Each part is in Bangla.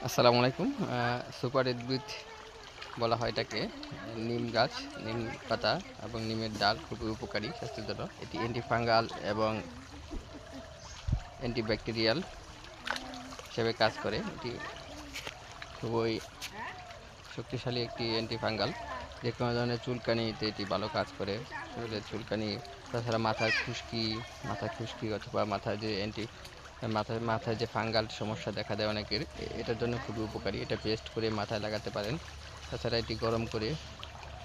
আসসালামু আলাইকুম। সুপার উদ্ভিদ বলা হয় এটাকে। নিম গাছ, নিম পাতা এবং নিমের ডাল খুবই উপকারী স্বাস্থ্যের জন্য। এটি অ্যান্টিফাঙ্গাল এবং অ্যান্টিব্যাকটেরিয়াল হিসেবে কাজ করে। এটি খুবই শক্তিশালী একটি অ্যান্টিফাঙ্গাল। যে কোনো ধরনের চুলকানিতে এটি ভালো কাজ করে। শরীরের চুলকানি, তাছাড়া মাথার খুশকি অথবা মাথায় যে ফাঙ্গাল সমস্যা দেখা দেয় অনেকের, এটার জন্য খুবই উপকারী। এটা পেস্ট করে মাথায় লাগাতে পারেন। তাছাড়া এটি গরম করে,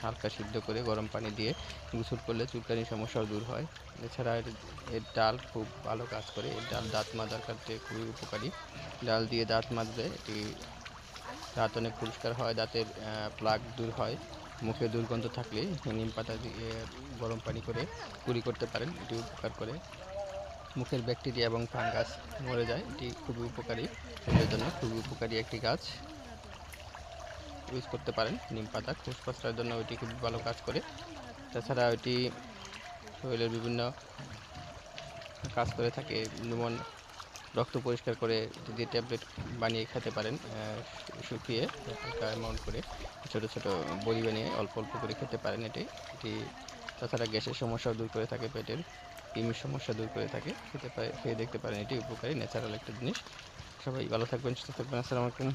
হালকা সিদ্ধ করে গরম পানি দিয়ে গোসল করলে চুলকানির সমস্যাও দূর হয়। এছাড়া এর ডাল খুব ভালো কাজ করে। এর ডাল দাঁত মাজার ক্ষেত্রে খুবই উপকারী। ডাল দিয়ে দাঁত মাজলে এটি দাঁত অনেক পরিষ্কার হয়, দাঁতের প্লাক দূর হয়। মুখে দুর্গন্ধ থাকলে নিম পাতা দিয়ে গরম পানি করে কুলি করতে পারেন, এটি উপকার করে। মুখের ব্যাকটেরিয়া এবং ফাঙ্গাস মরে যায়। এটি খুবই উপকারী, শরীরের জন্য খুবই উপকারী একটি গাছ। ইউজ করতে পারেন। নিম পাতা ফুসফাসের জন্য ওইটি খুব ভালো কাজ করে। তাছাড়া ওইটি শরীরের বিভিন্ন কাজ করে থাকে। যেমন রক্ত পরিষ্কার করে এটি দিয়ে ট্যাবলেট বানিয়ে খেতে পারেন। শুকিয়ে হালকা অ্যামাউন্ট করে ছোট ছোট বড়ি বানিয়ে অল্প অল্প করে খেতে পারেন। এটি তাছাড়া গ্যাসের সমস্যাও দূর করে থাকে, পেটের কৃমির সমস্যা দূর করে থাকে। খেয়ে দেখতে পারেন, এটি উপকারী ন্যাচারাল একটা জিনিস। সবাই ভালো থাকবেন, সুস্থ থাকবেন। আসসালামু আলাইকুম।